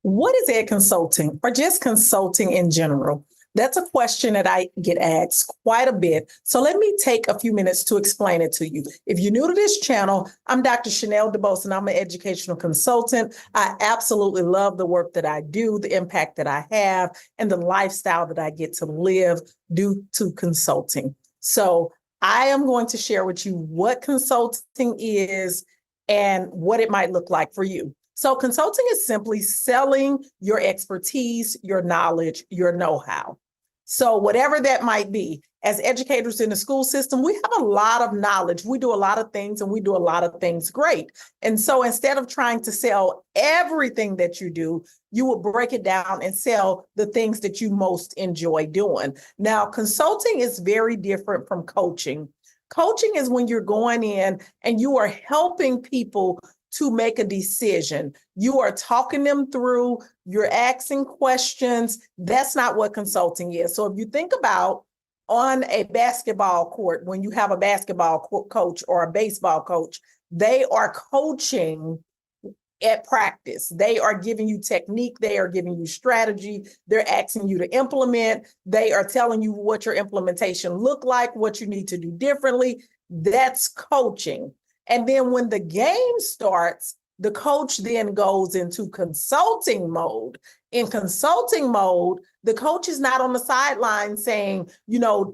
What is ed consulting or just consulting in general? That's a question that I get asked quite a bit. So let me take a few minutes to explain it to you. If you're new to this channel, I'm Dr. Chanel DeBose, and I'm an educational consultant. I absolutely love the work that I do, the impact that I have, and the lifestyle that I get to live due to consulting. So I am going to share with you what consulting is and what it might look like for you. So consulting is simply selling your expertise, your knowledge, your know-how. So whatever that might be, as educators in the school system, we have a lot of knowledge. We do a lot of things and we do a lot of things great. And so instead of trying to sell everything that you do, you will break it down and sell the things that you most enjoy doing. Now, consulting is very different from coaching. Coaching is when you're going in and you are helping people to make a decision. You are talking them through, you're asking questions. That's not what consulting is. So if you think about on a basketball court, when you have a basketball coach or a baseball coach, they are coaching at practice. They are giving you technique. They are giving you strategy. They're asking you to implement. They are telling you what your implementation look like, what you need to do differently. That's coaching. And then when the game starts, the coach then goes into consulting mode. In consulting mode, the coach is not on the sideline saying,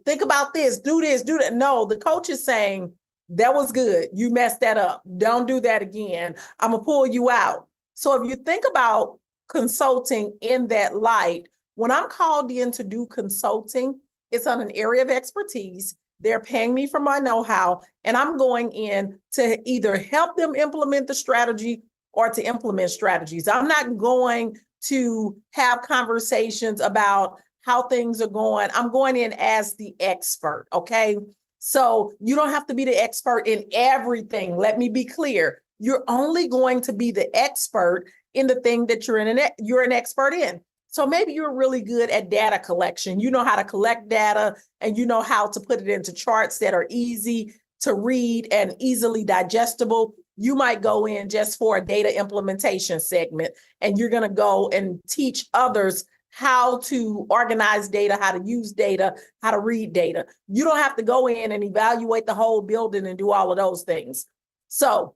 think about this, do that. No, the coach is saying, that was good. You messed that up. Don't do that again. I'm going to pull you out. So if you think about consulting in that light, when I'm called in to do consulting, it's on an area of expertise. They're paying me for my know-how, and I'm going in to either help them implement the strategy or to implement strategies. I'm not going to have conversations about how things are going. I'm going in as the expert, okay? So you don't have to be the expert in everything. Let me be clear. You're only going to be the expert in the thing that you're an expert in. So maybe you're really good at data collection. You know how to collect data and you know how to put it into charts that are easy to read and easily digestible. You might go in just for a data implementation segment and you're going to go and teach others how to organize data, how to use data, how to read data. You don't have to go in and evaluate the whole building and do all of those things. So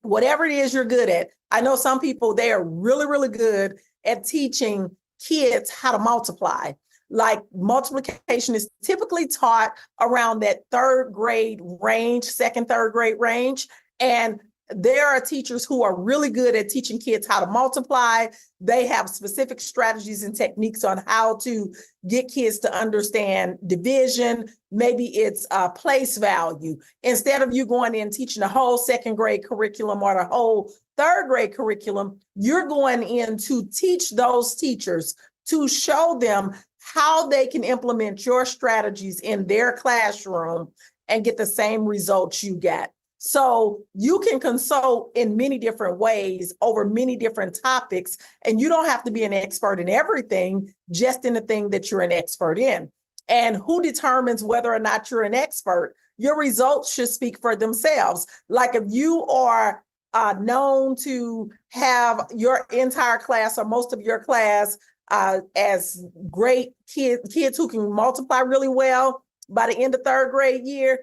whatever it is you're good at, I know some people, they are really, really good at teaching kids how to multiply. Like multiplication is typically taught around that third grade range, second, third grade range. And there are teachers who are really good at teaching kids how to multiply. They have specific strategies and techniques on how to get kids to understand division. Maybe it's place value. Instead of you going in teaching the whole second grade curriculum or the whole third grade curriculum, you're going in to teach those teachers, to show them how they can implement your strategies in their classroom and get the same results you get. So you can consult in many different ways over many different topics, and you don't have to be an expert in everything, just in the thing that you're an expert in. And who determines whether or not you're an expert? Your results should speak for themselves. Like if you are known to have your entire class or most of your class as great kids who can multiply really well by the end of third grade year,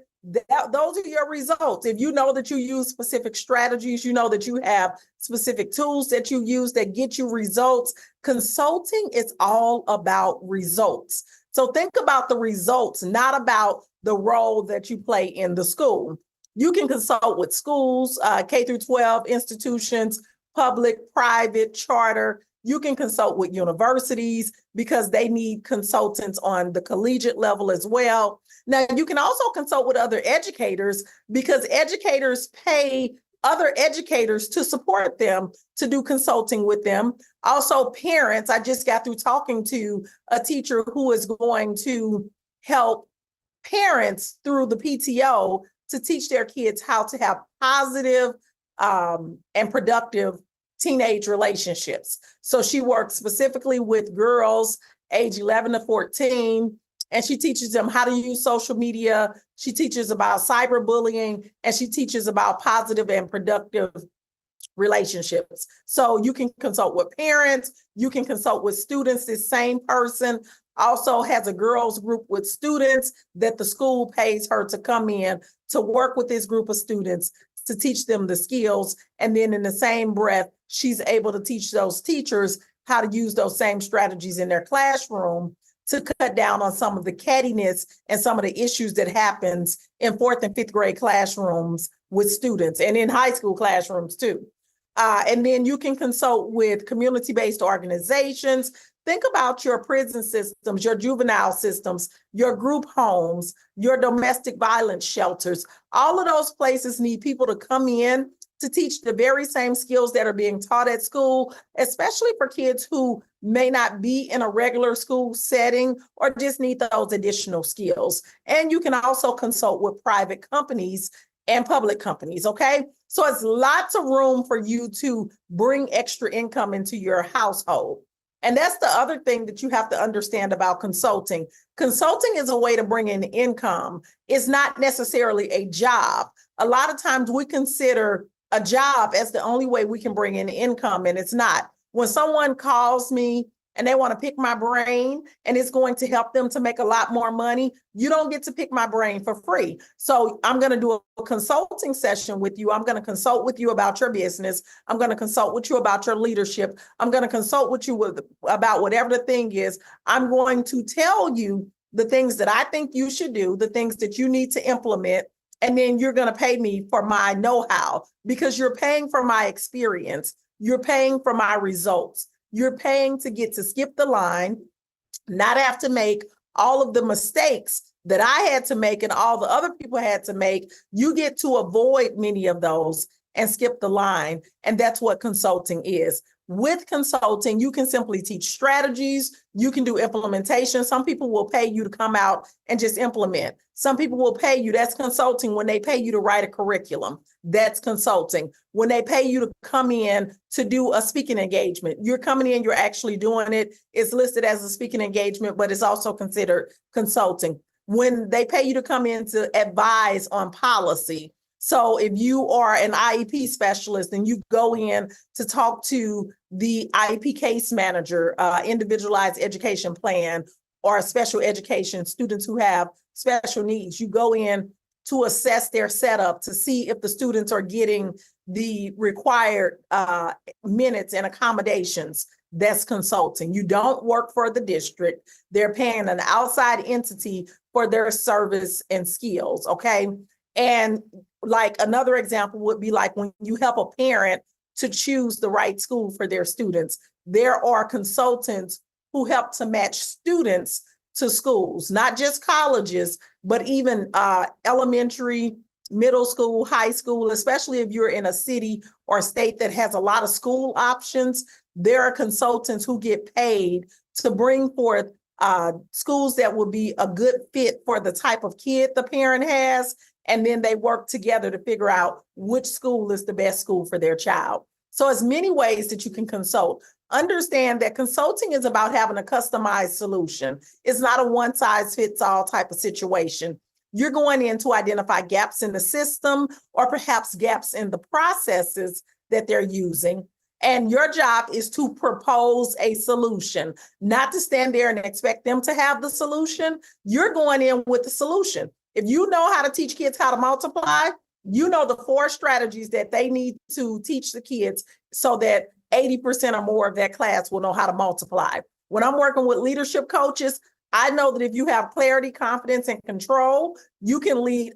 those are your results. If you know that you use specific strategies, you know that you have specific tools that you use that get you results. Consulting is all about results. So think about the results, not about the role that you play in the school. You can consult with schools, K through 12 institutions, public, private, charter. You can consult with universities because they need consultants on the collegiate level as well. Now, you can also consult with other educators because educators pay other educators to support them, to do consulting with them. Also, parents, I just got through talking to a teacher who is going to help parents through the PTO to teach their kids how to have positive and productive teenage relationships. So she works specifically with girls age 11 to 14, and she teaches them how to use social media. She teaches about cyberbullying, and she teaches about positive and productive relationships. So you can consult with parents, you can consult with students. This same person also has a girls group with students that the school pays her to come in to work with this group of students to teach them the skills. And then in the same breath, she's able to teach those teachers how to use those same strategies in their classroom to cut down on some of the cattiness and some of the issues that happens in fourth and fifth grade classrooms with students and in high school classrooms too. And then you can consult with community-based organizations. Think about your prison systems, your juvenile systems, your group homes, your domestic violence shelters. All of those places need people to come in to teach the very same skills that are being taught at school, especially for kids who may not be in a regular school setting or just need those additional skills. And you can also consult with private companies and public companies, okay? So it's lots of room for you to bring extra income into your household. And that's the other thing that you have to understand about consulting. Consulting is a way to bring in income. It's not necessarily a job. A lot of times we consider a job as the only way we can bring in income, and it's not. When someone calls me and they want to pick my brain and it's going to help them to make a lot more money, you don't get to pick my brain for free. So I'm going to do a consulting session with you. I'm going to consult with you about your business. I'm going to consult with you about your leadership. I'm going to consult with you about whatever the thing is. I'm going to tell you the things that I think you should do, the things that you need to implement. And then you're going to pay me for my know-how because you're paying for my experience. You're paying for my results. You're paying to get to skip the line, not have to make all of the mistakes that I had to make and all the other people had to make. You get to avoid many of those and skip the line. And that's what consulting is. With consulting, you can simply teach strategies. You can do implementation. Some people will pay you to come out and just implement. Some people will pay you. That's consulting when they pay you to write a curriculum. That's consulting. When they pay you to come in to do a speaking engagement, you're coming in, you're actually doing it. It's listed as a speaking engagement, but it's also considered consulting. When they pay you to come in to advise on policy. So if you are an IEP specialist and you go in to talk to the IEP case manager, individualized education plan, or special education students who have special needs, you go in to assess their setup to see if the students are getting the required minutes and accommodations. That's consulting. You don't work for the district. They're paying an outside entity for their service and skills, okay? And like another example would be like when you help a parent to choose the right school for their students. There are consultants who help to match students to schools, not just colleges, but even elementary, middle school, high school, especially if you're in a city or state that has a lot of school options. There are consultants who get paid to bring forth schools that will be a good fit for the type of kid the parent has. And then they work together to figure out which school is the best school for their child. So there's many ways that you can consult. Understand that consulting is about having a customized solution. It's not a one-size-fits-all type of situation. You're going in to identify gaps in the system or perhaps gaps in the processes that they're using. And your job is to propose a solution, not to stand there and expect them to have the solution. You're going in with the solution. If you know how to teach kids how to multiply, you know the 4 strategies that they need to teach the kids so that 80% or more of that class will know how to multiply. When I'm working with leadership coaches, I know that if you have clarity, confidence, and control, you can lead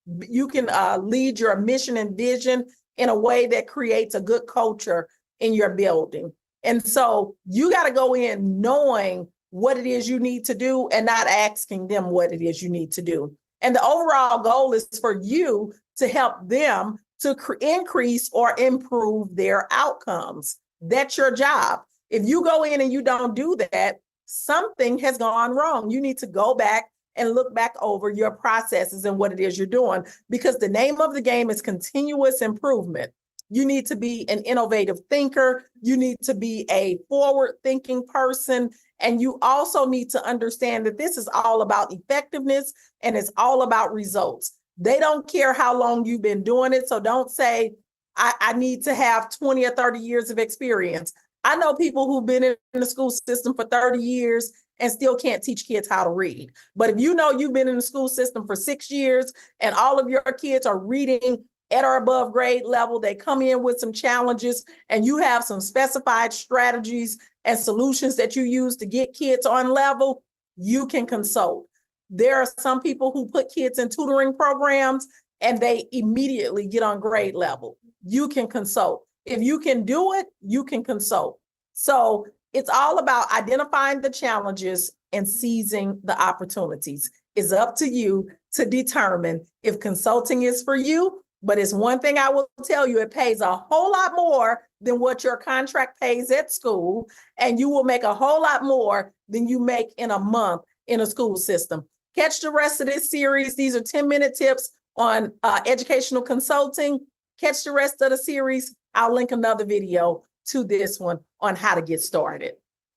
lead your mission and vision in a way that creates a good culture in your building. And so you got to go in knowing what it is you need to do and not asking them what it is you need to do. And the overall goal is for you to help them to increase or improve their outcomes. That's your job. If you go in and you don't do that, something has gone wrong. You need to go back and look back over your processes and what it is you're doing, because the name of the game is continuous improvement. You need to be an innovative thinker. You need to be a forward-thinking person. And you also need to understand that this is all about effectiveness and it's all about results. They don't care how long you've been doing it. So don't say, I need to have 20 or 30 years of experience. I know people who've been in the school system for 30 years and still can't teach kids how to read. But if you know you've been in the school system for 6 years and all of your kids are reading at or above grade level, they come in with some challenges and you have some specified strategies and solutions that you use to get kids on level, you can consult. There are some people who put kids in tutoring programs and they immediately get on grade level. You can consult. If you can do it, you can consult. So it's all about identifying the challenges and seizing the opportunities. It's up to you to determine if consulting is for you, but it's one thing I will tell you, it pays a whole lot more than what your contract pays at school, and you will make a whole lot more than you make in a month in a school system. Catch the rest of this series. These are 10-minute tips on educational consulting. Catch the rest of the series. I'll link another video to this one on how to get started.